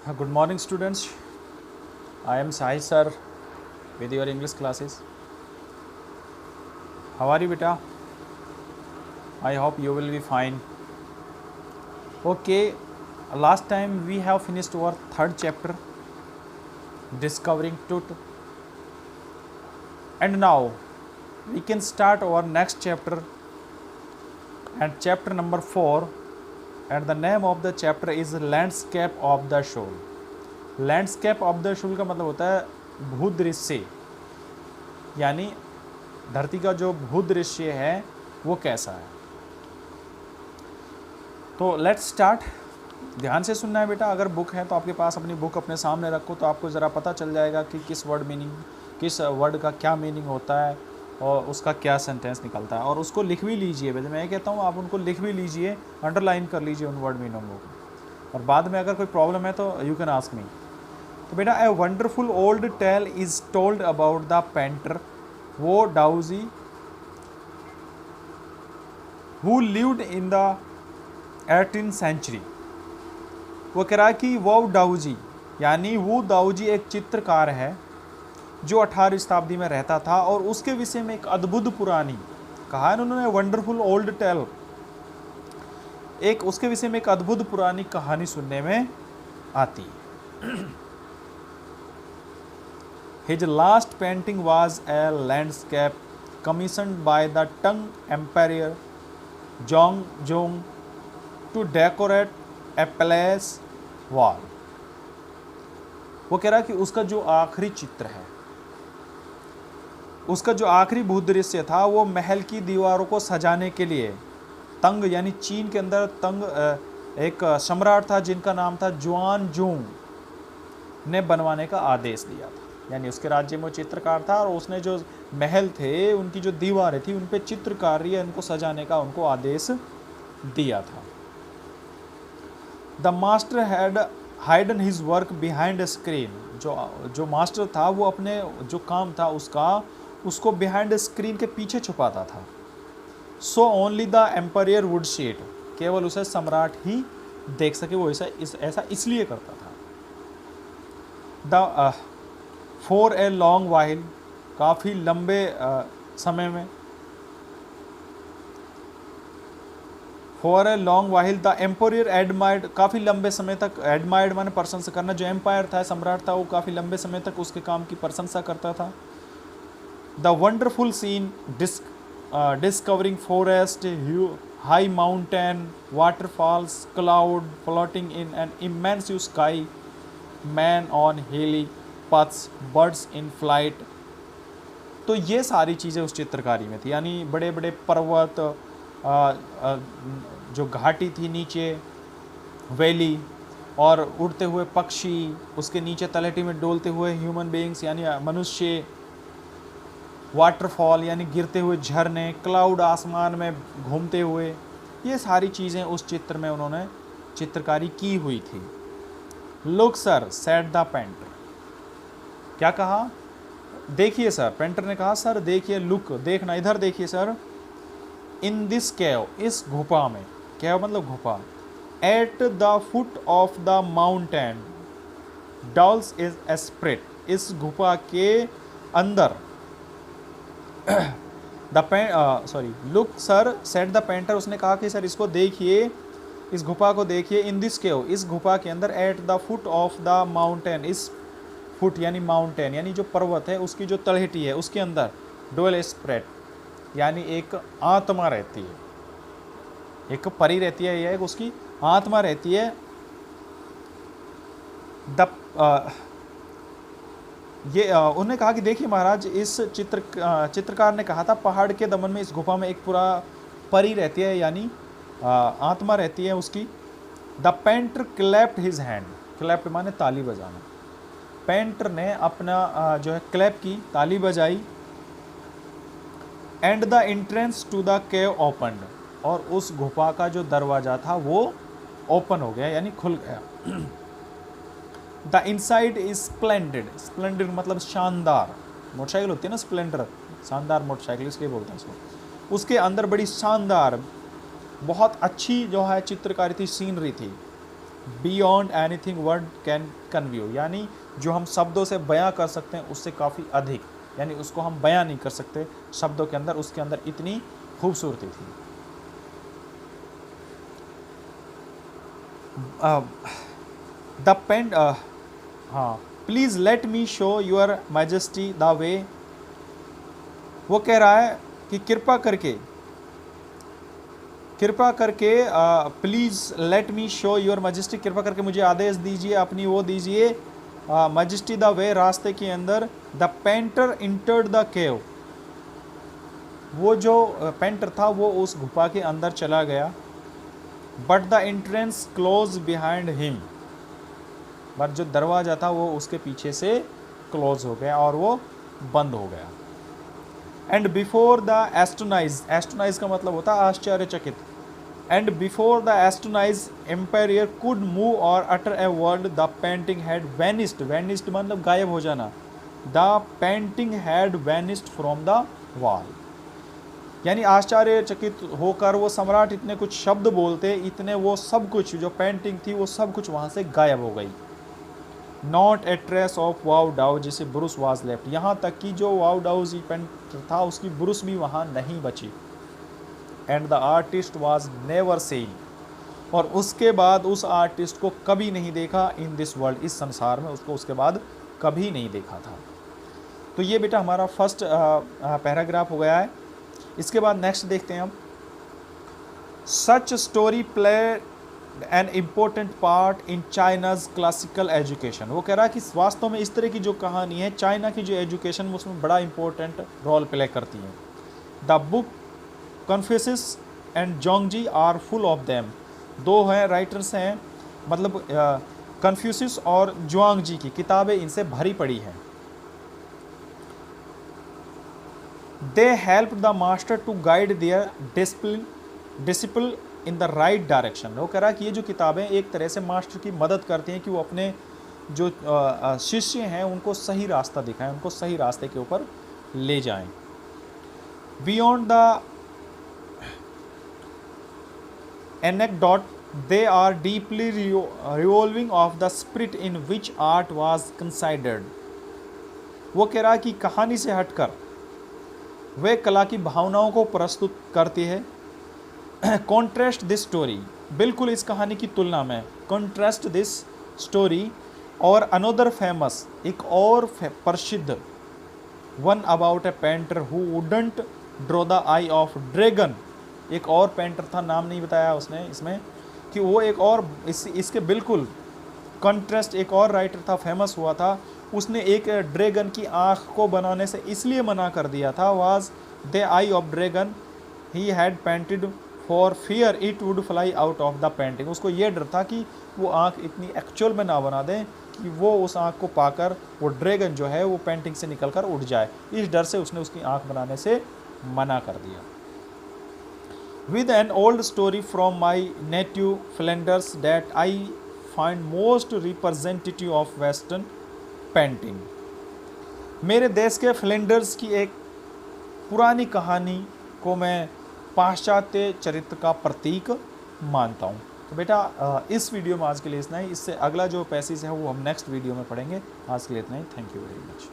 Good morning, students. I am Sai sir with your English classes. How are you, beta? I hope you will be fine. Okay, last time we have finished our third chapter, Discovering Truth, and now we can start our next chapter, and chapter number 4, and the name of the chapter is Landscape of the Soul. Landscape of the soul का मतलब होता है भूदृश्य, यानी धरती का जो भूदृश्य है वो कैसा है। तो लेट्स स्टार्ट। ध्यान से सुनना है बेटा। अगर बुक है तो आपके पास अपनी बुक अपने सामने रखो तो आपको ज़रा पता चल जाएगा कि किस वर्ड का क्या मीनिंग होता है और उसका क्या सेंटेंस निकलता है। और उसको लिख भी लीजिए। वैसे मैं कहता हूँ आप उनको लिख भी लीजिए, अंडरलाइन कर लीजिए उन वर्ड मीनिंगों को, और बाद में अगर कोई प्रॉब्लम है तो यू कैन आस्क मी। तो बेटा, a wonderful old tale is told about the painter Wu Daozi who lived in the 18th century. वो कह रहा है कि वो डाउजी यानी वो दाऊजी एक चित्रकार है जो 18वीं शताब्दी में रहता था, और उसके विषय में एक अद्भुत पुरानी कहा है उन्होंने, वंडरफुल ओल्ड टेल, एक उसके विषय में एक अद्भुत पुरानी कहानी सुनने में आती है। His last painting was a landscape commissioned by the Tang Emperor Zhongzong to decorate a palace wall। वो कह रहा है कि उसका जो आखिरी चित्र है, उसका जो आखिरी भूदृश्य था वो महल की दीवारों को सजाने के लिए तंग यानी चीन के अंदर तंग एक सम्राट था जिनका नाम था जुआनजोंग ने बनवाने का आदेश दिया था। यानी उसके राज्य में वो चित्रकार था और उसने जो महल थे उनकी जो दीवारें थी उन पे चित्रकारी उनको सजाने का उनको आदेश दिया था। The master had hidden his work behind a screen. जो मास्टर था वो अपने जो काम था उसको बिहाइंड स्क्रीन के पीछे छुपाता था। So only the emperor would see it, केवल उसे सम्राट ही देख सके। वो ऐसा इसलिए करता था। The for a long while, काफ़ी लंबे समय में, for a long while the emperor admired, काफ़ी लंबे समय तक, एडमायर्ड माने प्रशंसा करना, जो एम्पायर था सम्राट था वो काफ़ी लंबे समय तक उसके काम की प्रशंसा करता था। The wonderful scene discovering forest, high mountain, waterfalls, cloud floating in an immense sky, man on hilly paths, birds in flight. तो ये सारी चीज़ें उस चित्रकारी में थी, यानी बड़े बड़े पर्वत, जो घाटी थी नीचे वैली, और उड़ते हुए पक्षी, उसके नीचे तलहटी में डोलते हुए ह्यूमन बीइंग्स यानी मनुष्य, वाटरफॉल यानी गिरते हुए झरने, क्लाउड आसमान में घूमते हुए, ये सारी चीज़ें उस चित्र में उन्होंने चित्रकारी की हुई थी। Look sir said the painter, क्या कहा? देखिए सर, पेंटर ने कहा सर देखिए, लुक देखना, इधर देखिए सर, इन दिस केव, इस गुफा में, केव मतलब गुफा, at the foot of the mountain dolls is a spirit, इस गुफा के अंदर look sir said the painter, उसने कहा कि सर इसको देखिए, इस गुफा को देखिए, इन दिस केव, इस गुफा के अंदर, at the foot of the mountain, इस फुट यानी माउंटेन यानी जो पर्वत है उसकी जो तलहटी है उसके अंदर, डोल स्प्रेड यानी एक आत्मा रहती है, एक परी रहती है, या एक उसकी आत्मा रहती है। उन्होंने कहा कि देखिए महाराज, इस चित्रकार ने कहा था पहाड़ के दमन में इस गुफा में एक पूरा परी रहती है, यानी आत्मा रहती है उसकी। The painter clapped his hand, clapped माने ताली बजाना, पेंटर ने अपना जो है क्लैप की, ताली बजाई। And the entrance to the cave opened, और उस गुफा का जो दरवाज़ा था वो ओपन हो गया यानी खुल गया। The inside is splendid, splendid मतलब शानदार, मोटरसाइकिल होती है ना स्प्लेंडर, शानदार मोटरसाइकिल इसलिए बोलते हैं उसको। उसके अंदर बड़ी शानदार, बहुत अच्छी जो है चित्रकारी थी, सीनरी थी। बियॉन्ड एनीथिंग वर्ड कैन कन्व्यू, यानी जो हम शब्दों से बयां कर सकते हैं उससे काफ़ी अधिक, यानी उसको हम बयां नहीं कर सकते शब्दों के अंदर, उसके अंदर इतनी खूबसूरती थी। द पेंट हाँ, please let me show your majesty the way, वो कह रहा है कि कृपा करके please let me show your majesty, कृपा करके मुझे आदेश दीजिए, अपनी वो दीजिए मैजेस्टी द वे, रास्ते के अंदर। The painter entered the cave, वो जो पेंटर था वो उस गुफा के अंदर चला गया। But the entrance close behind him, but जो दरवाज़ा था वो उसके पीछे से क्लोज हो गया और वो बंद हो गया। And before the astonished, astonished का मतलब होता है आश्चर्यचकित। And before the astonished emperor could move or utter a word the painting had vanished, vanished मतलब गायब हो जाना। The painting had vanished from the wall, यानी आश्चर्यचकित होकर वो सम्राट इतने कुछ शब्द बोलते, इतने वो सब कुछ जो पेंटिंग थी वो सब कुछ वहाँ से गायब हो गई। Not a trace of wow डाउ, जिसे ब्रुस वाज लेफ्ट, यहाँ तक कि जो वाउ डाउजी पेंटर था उसकी ब्रुस भी वहाँ नहीं बची। And the artist was never seen, और उसके बाद उस आर्टिस्ट को कभी नहीं देखा इन दिस वर्ल्ड, इस संसार में उसको उसके बाद कभी नहीं देखा था। तो ये बेटा हमारा फर्स्ट पैराग्राफ हो गया है। इसके बाद नेक्स्ट देखते हैं हम। Such story play an important part in China's classical education, वो कह रहा है कि वास्तव में इस तरह की जो कहानी है चाइना की जो एजुकेशन में उसमें बड़ा इंपॉर्टेंट रोल प्ले करती है। The book Confucius and Zhuangzi are full of them, दो हैं राइटर्स हैं, मतलब कन्फ्यूशियस और जुआंगजी की किताबें इनसे भरी पड़ी हैं। They help the master to guide their disciple in the right direction, वो कह रहा है कि ये जो किताबें एक तरह से मास्टर की मदद करती हैं कि वो अपने जो शिष्य हैं उनको सही रास्ता दिखाएं, उनको सही रास्ते के ऊपर ले जाएं। Beyond the anecdote they are deeply revolving of the spirit in which art was considered, वो कह रहा है कि कहानी से हटकर वे कला की भावनाओं को प्रस्तुत करती है। कॉन्ट्रास्ट दिस स्टोरी, बिल्कुल इस कहानी की तुलना में, कॉन्ट्रास्ट दिस स्टोरी और अनोदर फेमस, एक और प्रसिद्ध, one about A painter who wouldn't draw the I of dragon, एक और पेंटर था, नाम नहीं बताया उसने इसमें, कि वो एक और इसके बिल्कुल कॉन्ट्रास्ट एक और राइटर था, फेमस हुआ था, उसने एक ड्रैगन की आँख को बनाने से इसलिए मना कर दिया था, was the I of dragon he had painted for fear it would fly out of the painting, उसको ये डर था कि वो आँख इतनी एक्चुअल में ना बना दें कि वो उस आँख को पाकर वो ड्रैगन जो है वो पेंटिंग से निकल कर उड़ जाए, इस डर से उसने उसकी आँख बनाने से मना कर दिया। With an old story from my native Flanders that I find most representative of western painting, मेरे देश के फ्लैंडर्स की एक पुरानी कहानी को मैं पाश्चात्य चरित्र का प्रतीक मानता हूँ। तो बेटा इस वीडियो में आज के लिए इतना ही, इससे अगला जो पैसेज है वो हम नेक्स्ट वीडियो में पढ़ेंगे। आज के लिए इतना ही, थैंक यू वेरी मच।